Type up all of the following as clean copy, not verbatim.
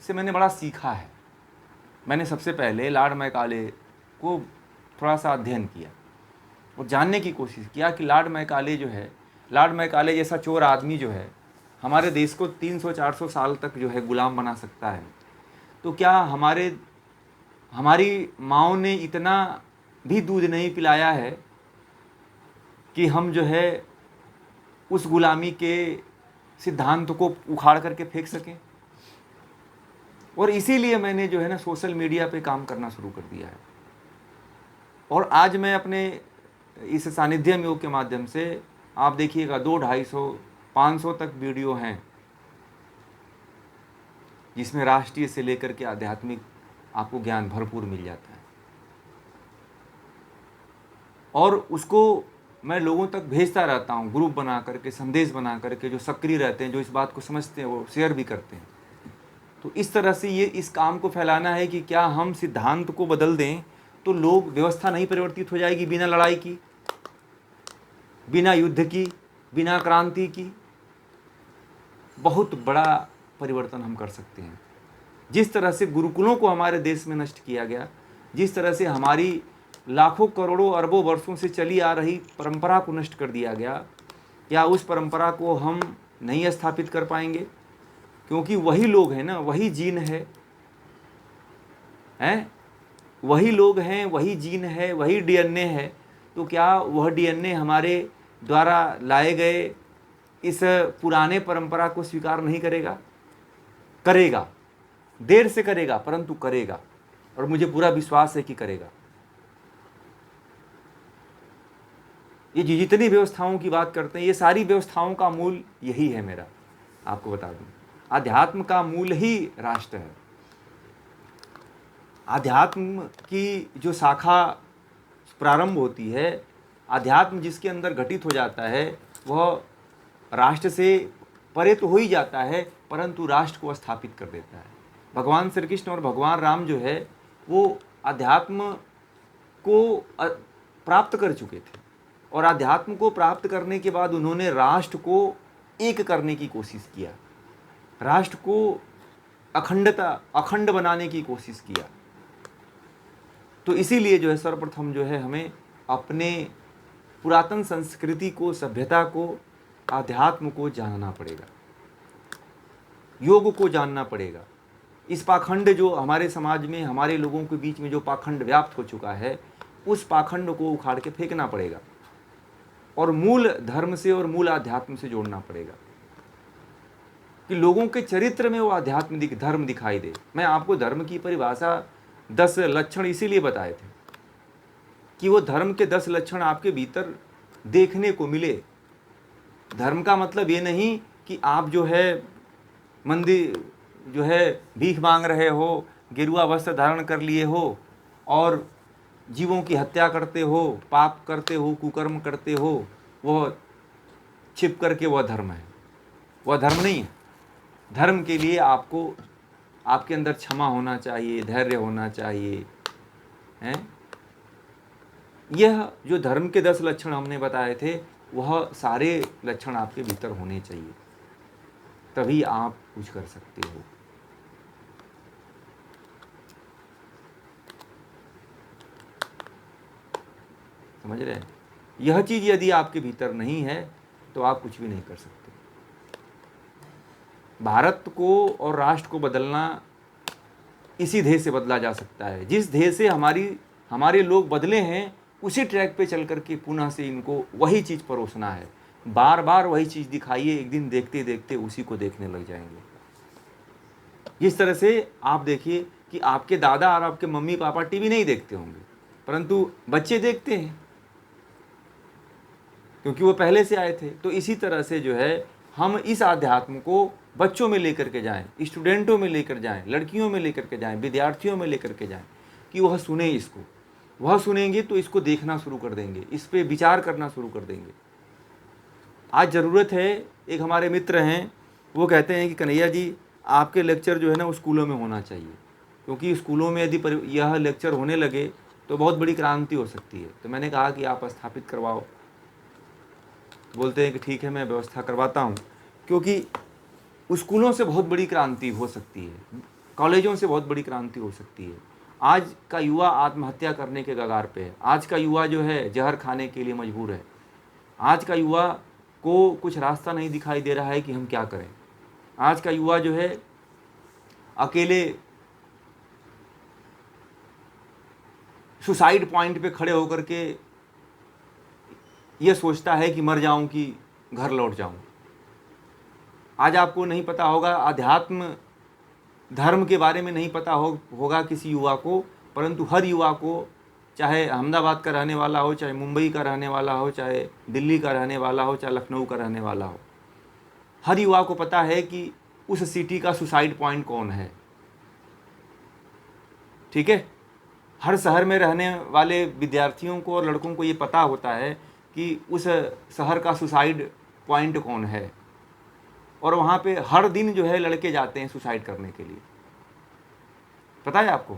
से मैंने बड़ा सीखा है। मैंने सबसे पहले लॉर्ड मैकाले को थोड़ा सा अध्ययन किया और जानने की कोशिश किया कि लॉर्ड मैकाले जो है, लॉर्ड मैकाले जैसा चोर आदमी जो है हमारे देश को 300-400 साल तक जो है गुलाम बना सकता है, तो क्या हमारी माँओं ने इतना भी दूध नहीं पिलाया है कि हम जो है उस गुलामी के सिद्धांत को उखाड़ करके फेंक सकें। और इसीलिए मैंने जो है ना सोशल मीडिया पे काम करना शुरू कर दिया है। और आज मैं अपने इस सानिध्यम योग के माध्यम से आप देखिएगा 200-250-500 तक वीडियो हैं जिसमें राष्ट्रीय से लेकर के आध्यात्मिक आपको ज्ञान भरपूर मिल जाता है, और उसको मैं लोगों तक भेजता रहता हूँ, ग्रुप बना करके, संदेश बना करके। जो सक्रिय रहते हैं, जो इस बात को समझते हैं, वो शेयर भी करते हैं। तो इस तरह से ये इस काम को फैलाना है कि क्या हम सिद्धांत को बदल दें तो लोग, व्यवस्था नहीं परिवर्तित हो जाएगी बिना लड़ाई की, बिना युद्ध की, बिना क्रांति की। बहुत बड़ा परिवर्तन हम कर सकते हैं। जिस तरह से गुरुकुलों को हमारे देश में नष्ट किया गया, जिस तरह से हमारी लाखों करोड़ों अरबों वर्षों से चली आ रही परंपरा को नष्ट कर दिया गया, क्या उस परंपरा को हम नहीं स्थापित कर पाएंगे? क्योंकि वही लोग हैं ना, वही जीन है, हैं? वही लोग हैं, वही जीन है, वही डीएनए है। तो क्या वह डीएनए हमारे द्वारा लाए गए इस पुराने परंपरा को स्वीकार नहीं करेगा? करेगा, देर से करेगा, परंतु करेगा, और मुझे पूरा विश्वास है कि करेगा। ये जितनी व्यवस्थाओं की बात करते हैं, ये सारी व्यवस्थाओं का मूल यही है। मेरा आपको बता दूं, अध्यात्म का मूल ही राष्ट्र है। अध्यात्म की जो शाखा प्रारंभ होती है, अध्यात्म जिसके अंदर घटित हो जाता है, वह राष्ट्र से परे तो हो ही जाता है, परंतु राष्ट्र को स्थापित कर देता है। भगवान श्री कृष्ण और भगवान राम जो है वो अध्यात्म को प्राप्त कर चुके थे, और अध्यात्म को प्राप्त करने के बाद उन्होंने राष्ट्र को एक करने की कोशिश किया, राष्ट्र को अखंड बनाने की कोशिश किया। तो इसीलिए जो है सर्वप्रथम जो है हमें अपने पुरातन संस्कृति को, सभ्यता को, आध्यात्म को जानना पड़ेगा, योग को जानना पड़ेगा। इस पाखंड जो हमारे समाज में, हमारे लोगों के बीच में जो पाखंड व्याप्त हो चुका है, उस पाखंड को उखाड़ के फेंकना पड़ेगा और मूल धर्म से और मूल आध्यात्म से जोड़ना पड़ेगा कि लोगों के चरित्र में वो आध्यात्म धर्म दिखाई दे। मैं आपको धर्म की परिभाषा 10 लक्षण इसीलिए बताए थे कि वो धर्म के 10 लक्षण आपके भीतर देखने को मिले। धर्म का मतलब ये नहीं कि आप जो है मंदिर जो है भीख मांग रहे हो, गेरुआ वस्त्र धारण कर लिए हो और जीवों की हत्या करते हो, पाप करते हो, कुकर्म करते हो, वह छिप करके वह धर्म है। वह धर्म नहीं है। धर्म के लिए आपको, आपके अंदर क्षमा होना चाहिए, धैर्य होना चाहिए, हैं? यह जो धर्म के 10 लक्षण हमने बताए थे, वह सारे लक्षण आपके भीतर होने चाहिए, तभी आप कुछ कर सकते हो। समझ रहे हैं? यह चीज यदि आपके भीतर नहीं है तो आप कुछ भी नहीं कर सकते। भारत को और राष्ट्र को बदलना इसी ध्येय से बदला जा सकता है। जिस ध्येय से हमारे लोग बदले हैं, उसी ट्रैक पे चल करके पुनः से इनको वही चीज़ परोसना है। बार बार वही चीज़ दिखाइए, एक दिन देखते देखते उसी को देखने लग जाएंगे। जिस तरह से आप देखिए कि आपके दादा और आपके मम्मी पापा टीवी नहीं देखते होंगे, परंतु बच्चे देखते हैं क्योंकि वो पहले से आए थे। तो इसी तरह से जो है हम इस आध्यात्म को बच्चों में लेकर के जाएं, स्टूडेंटों में लेकर जाएं, लड़कियों में लेकर के जाएं, विद्यार्थियों में लेकर के जाएं कि वह सुने इसको। वह सुनेंगे तो इसको देखना शुरू कर देंगे, इस पे विचार करना शुरू कर देंगे। आज ज़रूरत है, एक हमारे मित्र हैं, वो कहते हैं कि कन्हैया जी आपके लेक्चर जो है ना वो स्कूलों में होना चाहिए, क्योंकि स्कूलों में यदि यह लेक्चर होने लगे तो बहुत बड़ी क्रांति हो सकती है। तो मैंने कहा कि आप स्थापित करवाओ। बोलते हैं कि ठीक है, मैं व्यवस्था करवाता हूँ, क्योंकि स्कूलों से बहुत बड़ी क्रांति हो सकती है। कॉलेजों से बहुत बड़ी क्रांति हो सकती है। आज का युवा आत्महत्या करने के कगार पे है। आज का युवा जो है जहर खाने के लिए मजबूर है। आज का युवा को कुछ रास्ता नहीं दिखाई दे रहा है कि हम क्या करें। आज का युवा जो है अकेले सुसाइड पॉइंट पे खड़े होकर के ये सोचता है कि मर जाऊं कि घर लौट जाऊं। आज आपको नहीं पता होगा, अध्यात्म धर्म के बारे में नहीं पता होगा किसी युवा को, परंतु हर युवा को, चाहे अहमदाबाद का रहने वाला हो, चाहे मुंबई का रहने वाला हो, चाहे दिल्ली का रहने वाला हो, चाहे लखनऊ का रहने वाला हो, हर युवा को पता है कि उस सिटी का सुसाइड पॉइंट कौन है। ठीक है, हर शहर में रहने वाले विद्यार्थियों को और लड़कों को ये पता होता है कि उस शहर का सुसाइड पॉइंट कौन है, और वहाँ पे हर दिन जो है लड़के जाते हैं सुसाइड करने के लिए। पता है आपको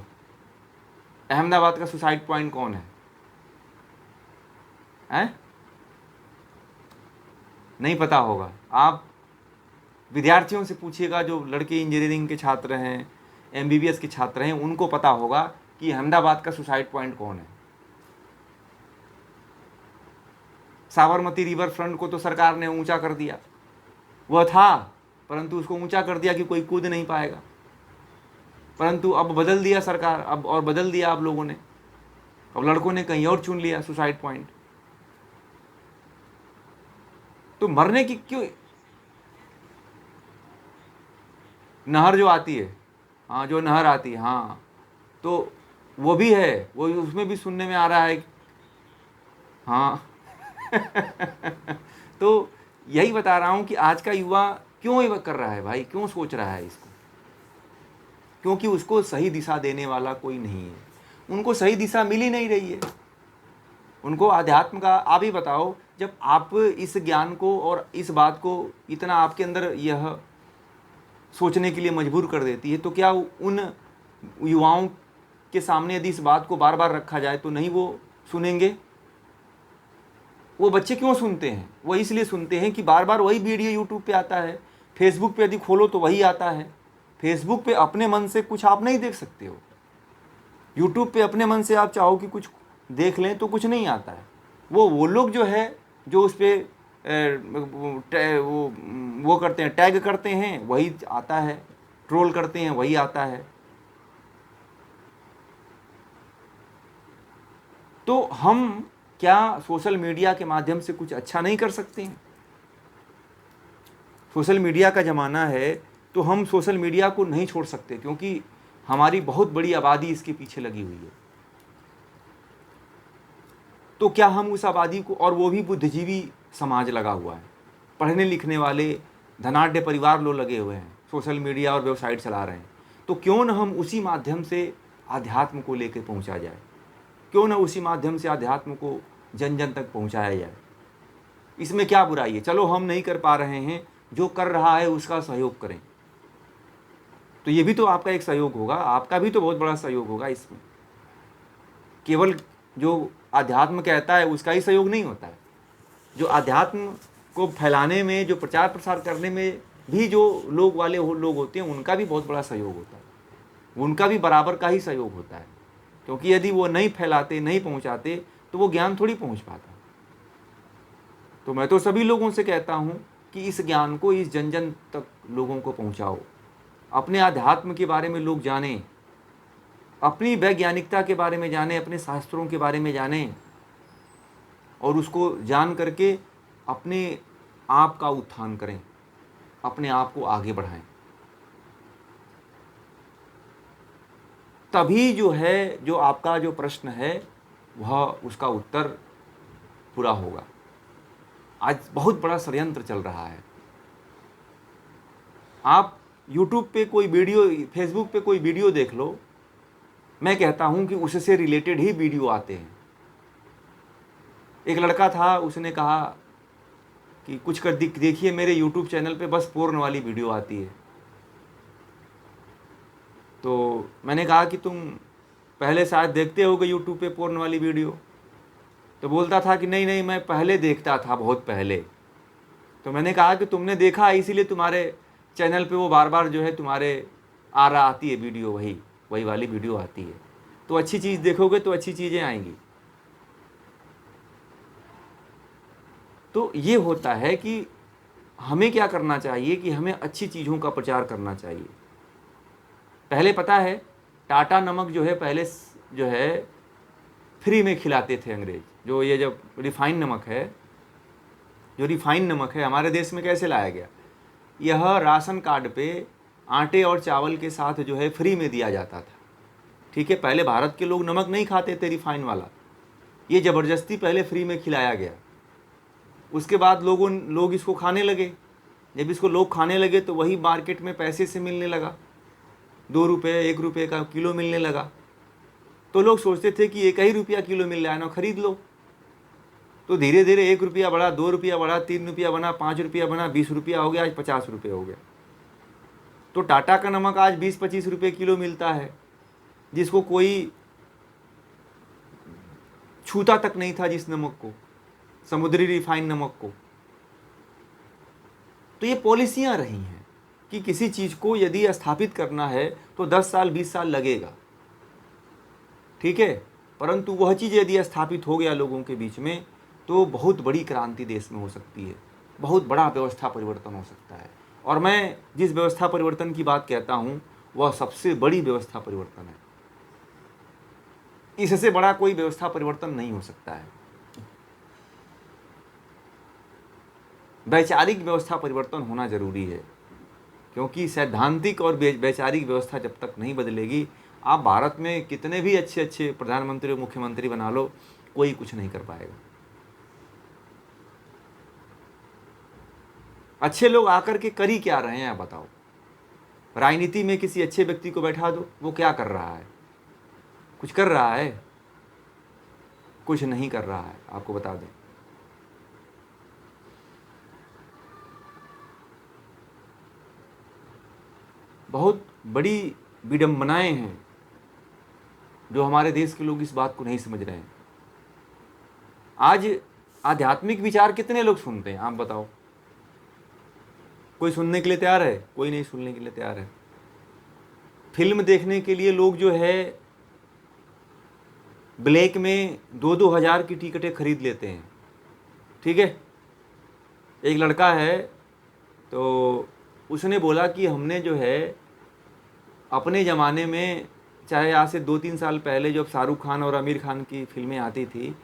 अहमदाबाद का सुसाइड पॉइंट कौन है? हैं? नहीं पता होगा। आप विद्यार्थियों से पूछिएगा, जो लड़के इंजीनियरिंग के छात्र हैं, एमबीबीएस के छात्र हैं, उनको पता होगा कि अहमदाबाद का सुसाइड पॉइंट कौन है। साबरमती रिवर फ्रंट को तो सरकार ने ऊंचा कर दिया, वह था, परंतु उसको ऊंचा कर दिया कि कोई कूद नहीं पाएगा। परंतु अब बदल दिया सरकार, अब और बदल दिया अब लोगों ने, अब लड़कों ने कहीं और चुन लिया सुसाइड पॉइंट। तो मरने की क्यों? नहर जो आती है, हाँ, जो नहर आती है, हाँ, तो वो भी है, वो उसमें भी सुनने में आ रहा है, हाँ। तो यही बता रहा हूँ कि आज का युवा क्यों ये कर रहा है भाई, क्यों सोच रहा है इसको? क्योंकि उसको सही दिशा देने वाला कोई नहीं है। उनको सही दिशा मिल ही नहीं रही है। उनको अध्यात्म का, आप ही बताओ, जब आप इस ज्ञान को और इस बात को इतना आपके अंदर यह सोचने के लिए मजबूर कर देती है, तो क्या उन युवाओं के सामने यदि इस बात को बार बार रखा जाए तो नहीं वो सुनेंगे? वो बच्चे क्यों सुनते हैं? वो इसलिए सुनते हैं कि बार बार वही वीडियो यूट्यूब पे आता है, फेसबुक पे यदि खोलो तो वही आता है। फेसबुक पे अपने मन से कुछ आप नहीं देख सकते हो, यूट्यूब पे अपने मन से आप चाहो कि कुछ देख लें तो कुछ नहीं आता है। वो लोग जो है, जो उस पर वो करते हैं, टैग करते हैं, वही आता है, ट्रोल करते हैं, वही आता है। तो हम क्या सोशल मीडिया के माध्यम से कुछ अच्छा नहीं कर सकते हैं? सोशल मीडिया का ज़माना है, तो हम सोशल मीडिया को नहीं छोड़ सकते, क्योंकि हमारी बहुत बड़ी आबादी इसके पीछे लगी हुई है। तो क्या हम उस आबादी को, और वो भी बुद्धिजीवी समाज लगा हुआ है, पढ़ने लिखने वाले धनाढ्य परिवार लोग लगे हुए हैं, सोशल मीडिया और वेबसाइट चला रहे हैं, तो क्यों न हम उसी माध्यम से आध्यात्म को लेकर पहुंचा जाए? क्यों न उसी माध्यम से आध्यात्म को जन जन तक पहुंचाया जाए? इसमें क्या बुराई है? चलो हम नहीं कर पा रहे हैं, जो कर रहा है उसका सहयोग करें, तो ये भी तो आपका एक सहयोग होगा, आपका भी तो बहुत बड़ा सहयोग होगा इसमें। केवल जो आध्यात्म कहता है उसका ही सहयोग नहीं होता है, जो आध्यात्म को फैलाने में, जो प्रचार प्रसार करने में भी जो लोग होते हैं, उनका भी बहुत बड़ा सहयोग होता है, उनका भी बराबर का ही सहयोग होता है। क्योंकि यदि वो नहीं फैलाते, नहीं पहुंचाते, तो वो ज्ञान थोड़ी पहुंच पाता। तो मैं तो सभी लोगों से कहता हूँ कि इस ज्ञान को, इस जन जन तक लोगों को पहुँचाओ। अपने आध्यात्म के बारे में लोग जानें, अपनी वैज्ञानिकता के बारे में जानें, अपने शास्त्रों के बारे में जानें, और उसको जान करके अपने आप का उत्थान करें, अपने आप को आगे बढ़ाएं। तभी जो है, जो आपका जो प्रश्न है, वह उसका उत्तर पूरा होगा। आज बहुत बड़ा षड्यंत्र चल रहा है। आप यूट्यूब पे कोई वीडियो, फेसबुक पे कोई वीडियो देख लो, मैं कहता हूं कि उससे रिलेटेड ही वीडियो आते हैं। एक लड़का था, उसने कहा कि कुछ कर देखिए, मेरे यूट्यूब चैनल पे बस पोर्न वाली वीडियो आती है। तो मैंने कहा कि तुम पहले शायद देखते होगे यूट्यूब पे पोर्न वाली वीडियो। तो बोलता था कि नहीं नहीं, मैं पहले देखता था, बहुत पहले। तो मैंने कहा कि तुमने देखा, इसीलिए तुम्हारे चैनल पे वो बार बार जो है तुम्हारे आ रहा आती है वीडियो, वही वाली वीडियो आती है। तो अच्छी चीज़ देखोगे तो अच्छी चीज़ें आएंगी। तो ये होता है कि हमें क्या करना चाहिए कि हमें अच्छी चीज़ों का प्रचार करना चाहिए। पहले पता है टाटा नमक जो है पहले जो है फ्री में खिलाते थे अंग्रेज। जो ये जब रिफाइंड नमक है, जो रिफाइंड नमक है हमारे देश में कैसे लाया गया, यह राशन कार्ड पे आटे और चावल के साथ जो है फ्री में दिया जाता था। ठीक है, पहले भारत के लोग नमक नहीं खाते थे रिफाइंड वाला, ये ज़बरदस्ती पहले फ्री में खिलाया गया। उसके बाद लोग इसको खाने लगे। जब इसको लोग खाने लगे तो वही मार्केट में पैसे से मिलने लगा, 2 रुपये 1 रुपये का किलो मिलने लगा। तो लोग सोचते थे कि 1 ही रुपया किलो मिल रहा है ना, खरीद लो। तो धीरे धीरे 1 रुपया बढ़ा, 2 रुपया बढ़ा, 3 रुपया बना, 5 रुपया बना, 20 रुपया हो गया, आज 50 रुपये हो गया। तो टाटा का नमक आज 20-25 रुपये किलो मिलता है, जिसको कोई छूता तक नहीं था, जिस नमक को, समुद्री रिफाइंड नमक को। तो ये पॉलिसियां रही हैं कि किसी चीज़ को यदि स्थापित करना है तो 10 साल 20 साल लगेगा, ठीक है, परंतु वह चीज़ यदि स्थापित हो गया लोगों के बीच में तो बहुत बड़ी क्रांति देश में हो सकती है, बहुत बड़ा व्यवस्था परिवर्तन हो सकता है। और मैं जिस व्यवस्था परिवर्तन की बात कहता हूँ वह सबसे बड़ी व्यवस्था परिवर्तन है। इससे बड़ा कोई व्यवस्था परिवर्तन नहीं हो सकता है। वैचारिक व्यवस्था परिवर्तन होना जरूरी है, क्योंकि सैद्धांतिक और वैचारिक व्यवस्था जब तक नहीं बदलेगी, आप भारत में कितने भी अच्छे अच्छे प्रधानमंत्री और मुख्यमंत्री बना लो, कोई कुछ नहीं कर पाएगा। अच्छे लोग आकर के कर ही क्या रहे हैं आप बताओ। राजनीति में किसी अच्छे व्यक्ति को बैठा दो, वो क्या कर रहा है? कुछ कर रहा है? कुछ नहीं कर रहा है, आपको बता दें। बहुत बड़ी विडंबनाएं हैं जो हमारे देश के लोग इस बात को नहीं समझ रहे हैं। आज आध्यात्मिक विचार कितने लोग सुनते हैं आप बताओ? कोई सुनने के लिए तैयार है? कोई नहीं सुनने के लिए तैयार है। फिल्म देखने के लिए लोग जो है ब्लैक में 2-2 हज़ार की टिकटें खरीद लेते हैं, ठीक है। एक लड़का है तो उसने बोला कि हमने जो है अपने ज़माने में, चाहे आज से 2-3 साल पहले जब शाहरुख खान और आमिर खान की फिल्में आती थी,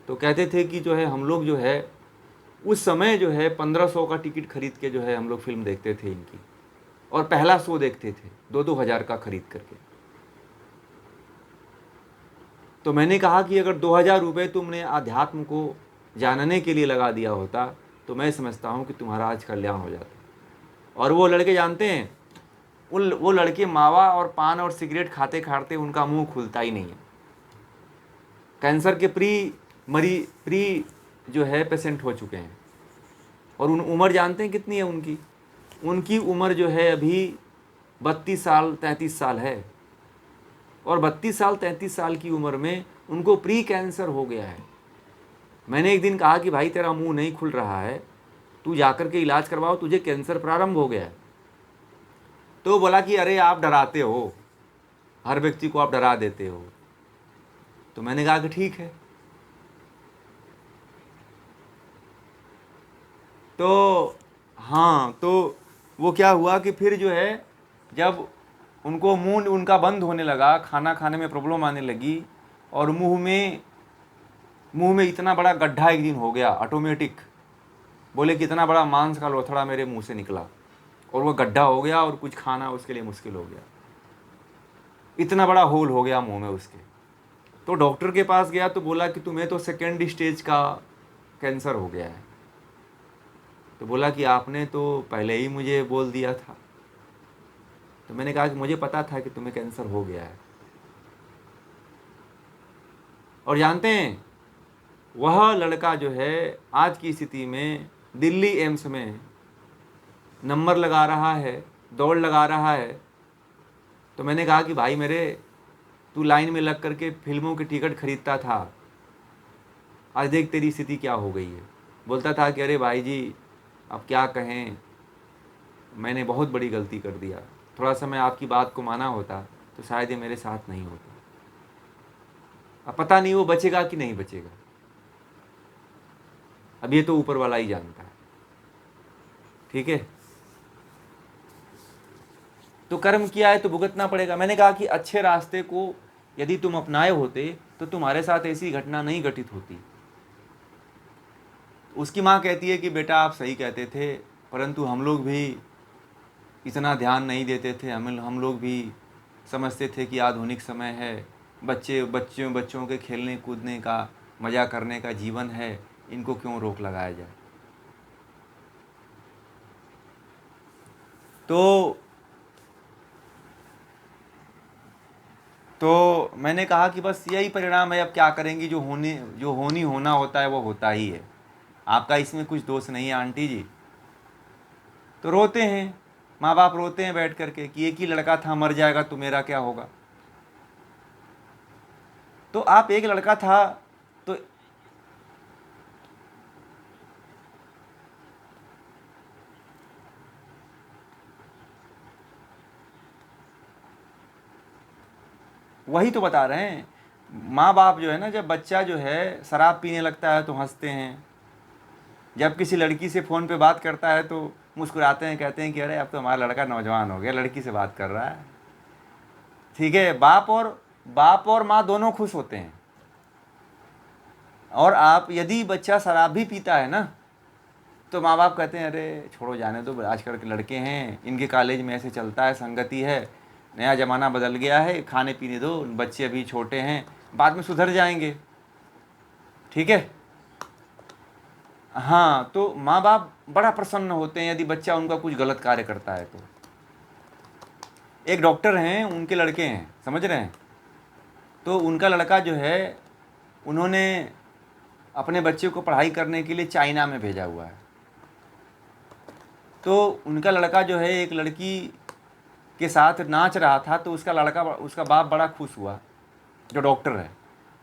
तो कहते थे कि जो है हम लोग जो है उस समय जो है 1500 का टिकट खरीद के जो है हम लोग फिल्म देखते थे इनकी, और पहला शो देखते थे 2-2 हज़ार का खरीद करके। तो मैंने कहा कि अगर 2000 रुपये तुमने अध्यात्म को जानने के लिए लगा दिया होता तो मैं समझता हूँ कि तुम्हारा आज कल्याण हो जाता। और वो लड़के जानते हैं, वो लड़के मावा और पान और सिगरेट खाते खाते उनका मुंह खुलता ही नहीं है। कैंसर के प्री जो है पेशेंट हो चुके हैं, और उम्र जानते हैं कितनी है उनकी? उनकी उम्र जो है अभी 32 साल 33 साल है, और 32 साल 33 साल की उम्र में उनको प्री कैंसर हो गया है। मैंने एक दिन कहा कि भाई तेरा मुंह नहीं खुल रहा है, तू जाकर के इलाज करवाओ, तुझे कैंसर प्रारंभ हो गया है। तो बोला कि अरे आप डराते हो, हर व्यक्ति को आप डरा देते हो। तो मैंने कहा कि ठीक है। तो हाँ, तो वो क्या हुआ कि फिर जो है जब उनको मुंह उनका बंद होने लगा, खाना खाने में प्रॉब्लम आने लगी, और मुंह में इतना बड़ा गड्ढा एक दिन हो गया ऑटोमेटिक। बोले कि इतना बड़ा मांस का लोथड़ा मेरे मुंह से निकला, और वो गड्ढा हो गया, और कुछ खाना उसके लिए मुश्किल हो गया, इतना बड़ा होल हो गया मुंह में उसके। तो डॉक्टर के पास गया तो बोला कि तुम्हें तो 2nd स्टेज का कैंसर हो गया है। तो बोला कि आपने तो पहले ही मुझे बोल दिया था। तो मैंने कहा कि मुझे पता था कि तुम्हें कैंसर हो गया है। और जानते हैं, वह लड़का जो है आज की स्थिति में दिल्ली एम्स में नंबर लगा रहा है, दौड़ लगा रहा है। तो मैंने कहा कि भाई मेरे, तू लाइन में लग करके फिल्मों की टिकट खरीदता था, आज देख तेरी स्थिति क्या हो गई है। बोलता था कि अरे भाई जी अब क्या कहें, मैंने बहुत बड़ी गलती कर दिया। थोड़ा सा मैं आपकी बात को माना होता तो शायद ये मेरे साथ नहीं होता। अब पता नहीं वो बचेगा कि नहीं बचेगा, अब ये तो ऊपर वाला ही जानता है। ठीक है, तो कर्म किया है तो भुगतना पड़ेगा। मैंने कहा कि अच्छे रास्ते को यदि तुम अपनाए होते तो तुम्हारे साथ ऐसी घटना नहीं घटित होती। उसकी माँ कहती है कि बेटा आप सही कहते थे, परंतु हम लोग भी इतना ध्यान नहीं देते थे, हम लोग भी समझते थे कि आधुनिक समय है, बच्चों के खेलने कूदने का, मज़ा करने का जीवन है, इनको क्यों रोक लगाया जाए। तो मैंने कहा कि बस यही परिणाम है, अब क्या करेंगी, जो होना होता है वो होता ही है, आपका इसमें कुछ दोष नहीं है आंटी जी। तो रोते हैं, माँ बाप रोते हैं बैठ करके कि एक ही लड़का था, मर जाएगा तो मेरा क्या होगा। तो आप एक लड़का था तो वही तो बता रहे हैं, माँ बाप जो है ना, जब बच्चा जो है शराब पीने लगता है तो हंसते हैं, जब किसी लड़की से फ़ोन पे बात करता है तो मुस्कुराते हैं, कहते हैं कि अरे अब तो हमारा लड़का नौजवान हो गया, लड़की से बात कर रहा है। ठीक है, बाप और माँ दोनों खुश होते हैं। और आप यदि बच्चा शराब भी पीता है ना तो माँ बाप कहते हैं अरे छोड़ो जाने दो, आजकल के लड़के हैं, इनके कॉलेज में ऐसे चलता है, संगति है, नया ज़माना बदल गया है, खाने पीने दो, बच्चे अभी छोटे हैं, बाद में सुधर जाएंगे। ठीक है, हाँ, तो माँ बाप बड़ा प्रसन्न होते हैं यदि बच्चा उनका कुछ गलत कार्य करता है तो। एक डॉक्टर हैं, उनके लड़के हैं, समझ रहे हैं, तो उनका लड़का जो है, उन्होंने अपने बच्चे को पढ़ाई करने के लिए चाइना में भेजा हुआ है। तो उनका लड़का जो है एक लड़की के साथ नाच रहा था, तो उसका बाप बड़ा खुश हुआ, जो डॉक्टर है।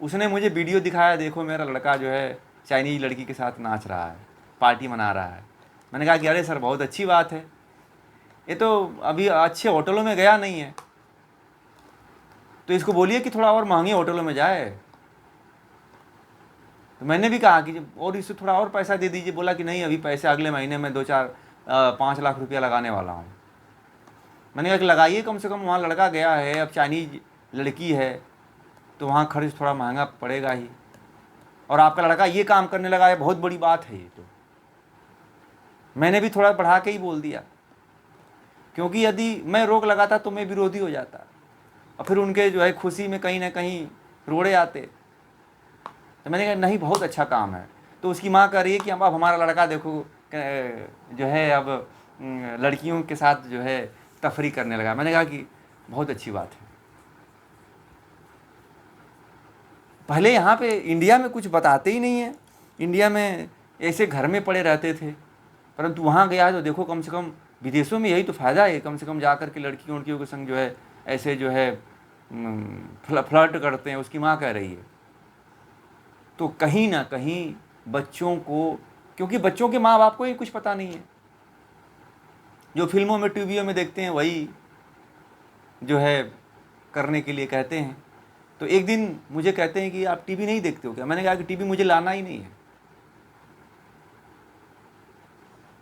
उसने मुझे वीडियो दिखाया, देखो मेरा लड़का जो है चाइनीज लड़की के साथ नाच रहा है, पार्टी मना रहा है। मैंने कहा कि अरे सर बहुत अच्छी बात है, ये तो अभी अच्छे होटलों में गया नहीं है, तो इसको बोलिए कि थोड़ा और महंगे होटलों में जाए। तो मैंने भी कहा कि और इससे थोड़ा और पैसा दे दीजिए। बोला कि नहीं, अभी पैसे अगले महीने में 5 लाख रुपया लगाने वाला हूँ। मैंने कहा कि लगाइए कम से कम, वहाँ लड़का गया है, अब चाइनीज लड़की है तो वहाँ खर्च थोड़ा महंगा पड़ेगा ही, और आपका लड़का ये काम करने लगा है, बहुत बड़ी बात है ये। तो मैंने भी थोड़ा बढ़ा के ही बोल दिया, क्योंकि यदि मैं रोक लगाता तो मैं विरोधी हो जाता, और फिर उनके जो है खुशी में कहीं ना कहीं रोड़े आते। तो मैंने कहा नहीं, बहुत अच्छा काम है। तो उसकी माँ कह रही है कि अब हमारा लड़का देखो जो है अब लड़कियों के साथ जो है तफरी करने लगा। मैंने कहा कि बहुत अच्छी बात है। पहले यहाँ पे इंडिया में कुछ बताते ही नहीं है, इंडिया में ऐसे घर में पड़े रहते थे, परंतु वहाँ गया तो देखो, कम से कम विदेशों में यही तो फ़ायदा है, कम से कम जा कर के लड़कियों के संग जो है ऐसे जो है फ्लर्ट करते हैं, उसकी माँ कह रही है। तो कहीं ना कहीं बच्चों को, क्योंकि बच्चों के माँ बाप को ही कुछ पता नहीं है, जो फिल्मों में टीवियों में देखते हैं वही जो है करने के लिए कहते हैं। तो एक दिन मुझे कहते हैं कि आप टीवी नहीं देखते हो क्या? मैंने कहा कि टीवी मुझे लाना ही नहीं है।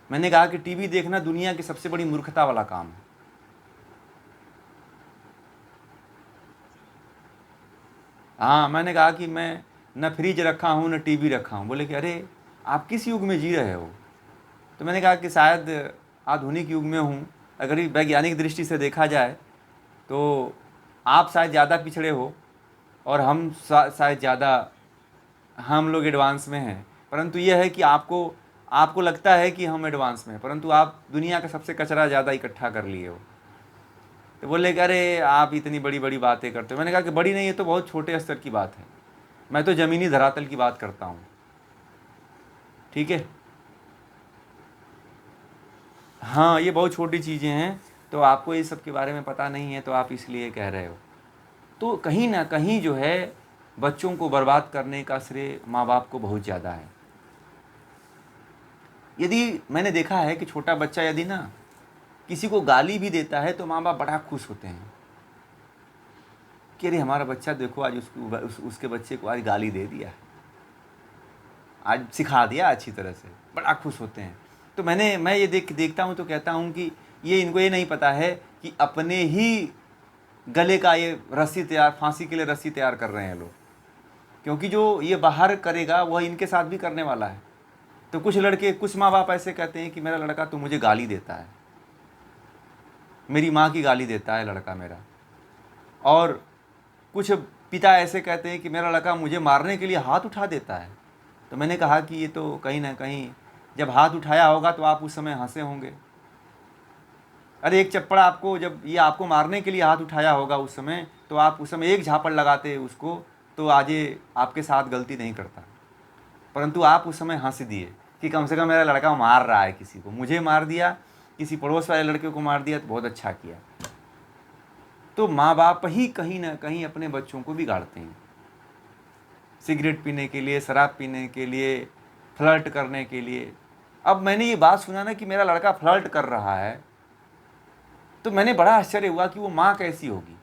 मैंने कहा कि टीवी देखना दुनिया की सबसे बड़ी मूर्खता वाला काम है। हाँ, मैंने कहा कि मैं न फ्रिज रखा हूँ न टीवी रखा हूँ। बोले कि अरे आप किस युग में जी रहे हो? तो मैंने कहा कि शायद आधुनिक युग में हूँ। अगर वैज्ञानिक दृष्टि से देखा जाए तो आप शायद ज़्यादा पिछड़े हो और हम शायद ज़्यादा, हम लोग एडवांस में हैं। परंतु यह है कि आपको लगता है कि हम एडवांस में हैं, परंतु आप दुनिया का सबसे कचरा ज़्यादा इकट्ठा कर लिए हो। तो बोले कि अरे आप इतनी बड़ी बड़ी बातें करते हो। मैंने कहा कि बड़ी नहीं, है तो बहुत छोटे स्तर की बात है, मैं तो ज़मीनी धरातल की बात करता हूँ। ठीक है, हाँ, ये बहुत छोटी चीज़ें हैं, तो आपको ये सब के बारे में पता नहीं है, तो आप इसलिए कह रहे हो। तो कहीं ना कहीं जो है बच्चों को बर्बाद करने का श्रेय माँ बाप को बहुत ज़्यादा है। यदि मैंने देखा है कि छोटा बच्चा यदि ना किसी को गाली भी देता है तो माँ बाप बड़ा खुश होते हैं कि अरे हमारा बच्चा देखो आज उसके बच्चे को आज गाली दे दिया, आज सिखा दिया अच्छी तरह से, बड़ा खुश होते हैं। तो मैं ये देखता हूँ तो कहता हूँ कि ये इनको ये नहीं पता है कि अपने ही गले का ये रस्सी तैयार, फांसी के लिए रस्सी तैयार कर रहे हैं लोग, क्योंकि जो ये बाहर करेगा वह इनके साथ भी करने वाला है। तो कुछ माँ बाप ऐसे कहते हैं कि मेरा लड़का तो मुझे गाली देता है, मेरी माँ की गाली देता है लड़का मेरा। और कुछ पिता ऐसे कहते हैं कि मेरा लड़का मुझे मारने के लिए हाथ उठा देता है। तो मैंने कहा कि ये तो कहीं ना कहीं जब हाथ उठाया होगा तो आप उस समय हंसे होंगे। अरे एक चप्पड़ आपको, जब ये आपको मारने के लिए हाथ उठाया होगा उस समय, तो आप उस समय एक झापड़ लगाते उसको तो आज ये आपके साथ गलती नहीं करता। परंतु आप उस समय हंस दिए कि कम से कम मेरा लड़का मार रहा है किसी को, मुझे मार दिया, किसी पड़ोस वाले लड़के को मार दिया, तो बहुत अच्छा किया। तो माँ बाप ही कहीं ना कहीं अपने बच्चों को बिगाड़ते हैं, सिगरेट पीने के लिए, शराब पीने के लिए, फ्लर्ट करने के लिए। अब मैंने ये बात सुना ना कि मेरा लड़का फ्लर्ट कर रहा है, तो मैंने बड़ा आश्चर्य हुआ कि वो माँ कैसी होगी।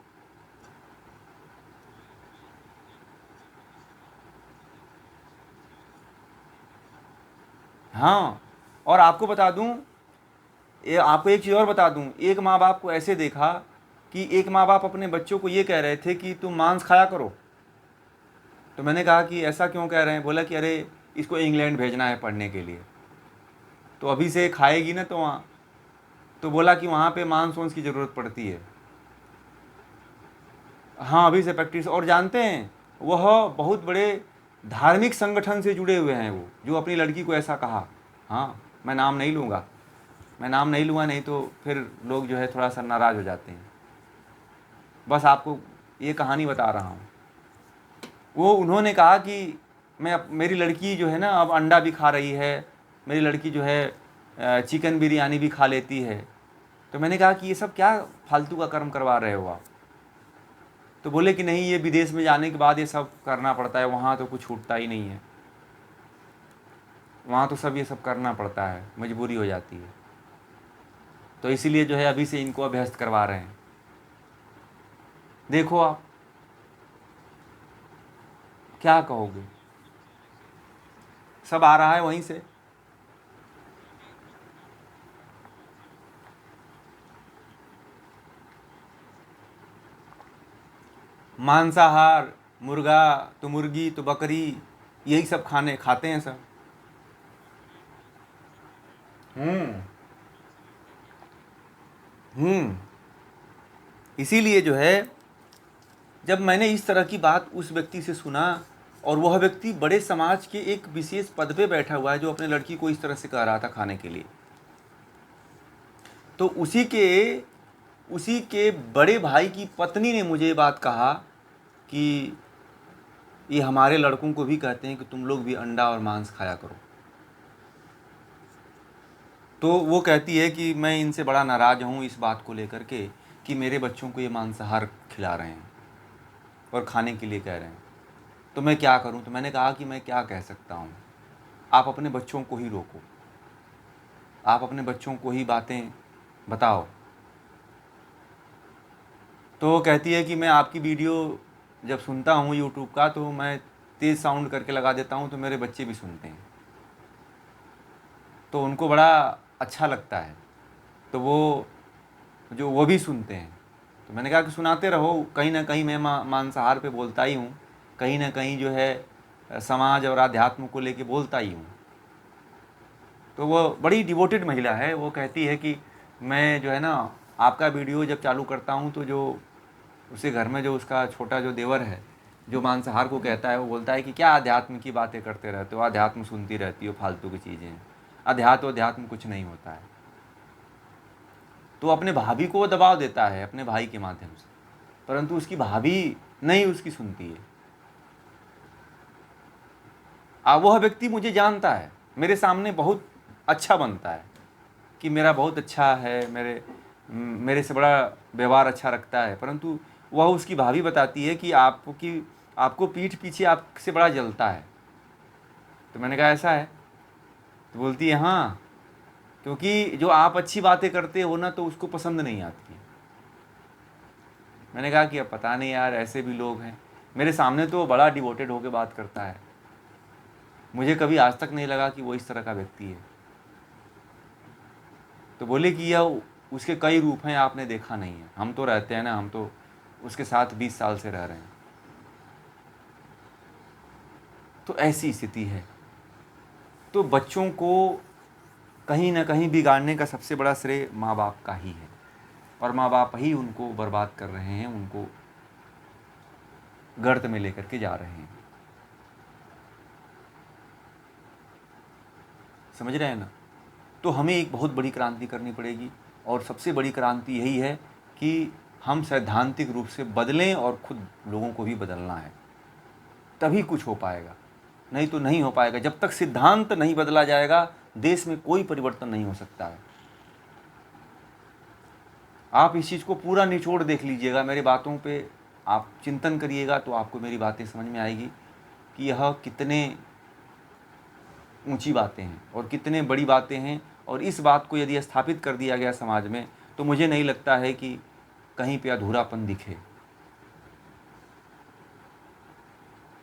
हाँ, और आपको बता दूं, आपको एक चीज़ और बता दूं, एक माँ बाप को ऐसे देखा कि एक माँ बाप अपने बच्चों को ये कह रहे थे कि तुम मांस खाया करो। तो मैंने कहा कि ऐसा क्यों कह रहे हैं? बोला कि अरे इसको इंग्लैंड भेजना है पढ़ने के लिए, तो अभी से खाएगी ना तो वहाँ, तो बोला कि वहाँ पे मांस वांस की ज़रूरत पड़ती है। हाँ, अभी से प्रैक्टिस। और जानते हैं वह बहुत बड़े धार्मिक संगठन से जुड़े हुए हैं, वो जो अपनी लड़की को ऐसा कहा। हाँ, मैं नाम नहीं लूँगा, नहीं तो फिर लोग जो है थोड़ा सा नाराज़ हो जाते हैं। बस आपको ये कहानी बता रहा हूँ। वो उन्होंने कहा कि मेरी लड़की जो है ना अब अंडा भी खा रही है, मेरी लड़की जो है चिकन बिरयानी भी खा लेती है। तो मैंने कहा कि ये सब क्या फालतू का कर्म करवा रहे हो आप? तो बोले कि नहीं, ये विदेश में जाने के बाद ये सब करना पड़ता है, वहाँ तो कुछ छूटता ही नहीं है, वहाँ तो सब ये सब करना पड़ता है, मजबूरी हो जाती है। तो इसीलिए जो है अभी से इनको अभ्यस्त करवा रहे हैं। देखो आप क्या कहोगे? सब आ रहा है वहीं से। मांसाहार, मुर्गा तो मुर्गी तो बकरी, यही सब खाते हैं सब। इसीलिए जो है जब मैंने इस तरह की बात उस व्यक्ति से सुना, और वह व्यक्ति बड़े समाज के एक विशेष पद पे बैठा हुआ है जो अपने लड़की को इस तरह से कह रहा था खाने के लिए, तो उसी के बड़े भाई की पत्नी ने मुझे ये बात कहा कि ये हमारे लड़कों को भी कहते हैं कि तुम लोग भी अंडा और मांस खाया करो। तो वो कहती है कि मैं इनसे बड़ा नाराज़ हूँ इस बात को लेकर के कि मेरे बच्चों को ये मांसाहार खिला रहे हैं और खाने के लिए कह रहे हैं, तो मैं क्या करूं? तो मैंने कहा कि मैं क्या कह सकता हूं, आप अपने बच्चों को ही रोको, आप अपने बच्चों को ही बातें बताओ। तो वो कहती है कि मैं आपकी वीडियो जब सुनता हूं यूट्यूब का, तो मैं तेज़ साउंड करके लगा देता हूं, तो मेरे बच्चे भी सुनते हैं, तो उनको बड़ा अच्छा लगता है, तो वो भी सुनते हैं। तो मैंने कहा कि सुनाते रहो, कहीं ना कहीं मैं मांसाहार पे बोलता ही हूँ, कहीं ना कहीं जो है समाज और अध्यात्म को लेके बोलता ही हूँ। तो वो बड़ी डिवोटेड महिला है, वो कहती है कि मैं जो है ना आपका वीडियो जब चालू करता हूँ तो जो उसे घर में जो उसका छोटा जो देवर है जो मांसाहार को कहता है, वो बोलता है कि क्या अध्यात्म की बातें करते रहते हो, अध्यात्म सुनती रहती हो, फालतू की चीज़ें, अध्यात्म कुछ नहीं होता है। तो अपने भाभी को वो दबाव देता है अपने भाई के माध्यम से, परंतु उसकी भाभी नहीं उसकी सुनती है। वह व्यक्ति मुझे जानता है, मेरे सामने बहुत अच्छा बनता है कि मेरा बहुत अच्छा है, मेरे से बड़ा व्यवहार अच्छा रखता है, परंतु वह उसकी भाभी बताती है कि आपको पीठ पीछे आपसे बड़ा जलता है। तो मैंने कहा ऐसा है? तो बोलती है हाँ, क्योंकि जो आप अच्छी बातें करते हो ना तो उसको पसंद नहीं आती है। मैंने कहा कि अब पता नहीं यार, ऐसे भी लोग हैं। मेरे सामने तो बड़ा डिवोटेड होकर बात करता है, मुझे कभी आज तक नहीं लगा कि वो इस तरह का व्यक्ति है। तो बोले कि यह उसके कई रूप हैं, आपने देखा नहीं है। हम तो रहते हैं ना, हम तो उसके साथ 20 साल से रह रहे हैं। तो ऐसी स्थिति है। तो बच्चों को कहीं ना कहीं बिगाड़ने का सबसे बड़ा श्रेय माँ बाप का ही है, और माँ बाप ही उनको बर्बाद कर रहे हैं, उनको गर्त में लेकर के जा रहे हैं। समझ रहे हैं ना? तो हमें एक बहुत बड़ी क्रांति करनी पड़ेगी, और सबसे बड़ी क्रांति यही है कि हम सैद्धांतिक रूप से बदलें और खुद लोगों को भी बदलना है, तभी कुछ हो पाएगा, नहीं तो नहीं हो पाएगा। जब तक सिद्धांत नहीं बदला जाएगा देश में कोई परिवर्तन नहीं हो सकता है। आप इस चीज़ को पूरा निचोड़ देख लीजिएगा, मेरी बातों पे आप चिंतन करिएगा तो आपको मेरी बातें समझ में आएगी कि यह कितने ऊंची बातें हैं और कितने बड़ी बातें हैं। और इस बात को यदि स्थापित कर दिया गया समाज में तो मुझे नहीं लगता है कि कहीं पे अधूरापन दिखे,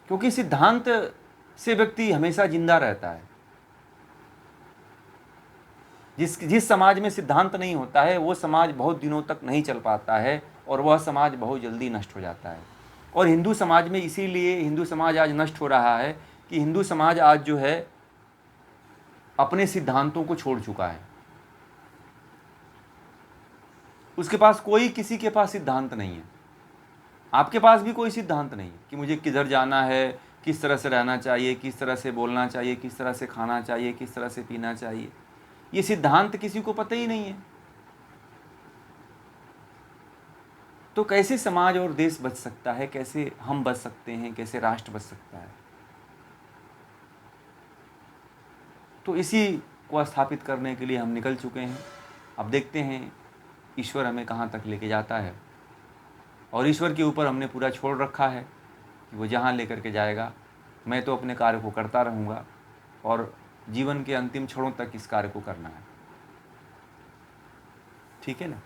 क्योंकि सिद्धांत से व्यक्ति हमेशा जिंदा रहता है। जिस समाज में सिद्धांत नहीं होता है वो समाज बहुत दिनों तक नहीं चल पाता है, और वह समाज बहुत जल्दी नष्ट हो जाता है। और हिंदू समाज में इसीलिए हिंदू समाज आज नष्ट हो रहा है कि हिंदू समाज आज जो है अपने सिद्धांतों को छोड़ चुका है। उसके पास किसी के पास सिद्धांत नहीं है। आपके पास भी कोई सिद्धांत नहीं है कि मुझे किधर जाना है, किस तरह से रहना चाहिए, किस तरह से बोलना चाहिए, किस तरह से खाना चाहिए, किस तरह से पीना चाहिए। ये सिद्धांत किसी को पता ही नहीं है। तो कैसे समाज और देश बच सकता है, कैसे हम बच सकते हैं, कैसे राष्ट्र बच सकता है? तो इसी को स्थापित करने के लिए हम निकल चुके हैं। अब देखते हैं ईश्वर हमें कहाँ तक लेके जाता है, और ईश्वर के ऊपर हमने पूरा छोड़ रखा है कि वो जहाँ लेकर के जाएगा। मैं तो अपने कार्य को करता रहूँगा, और जीवन के अंतिम क्षणों तक इस कार्य को करना है। ठीक है ना?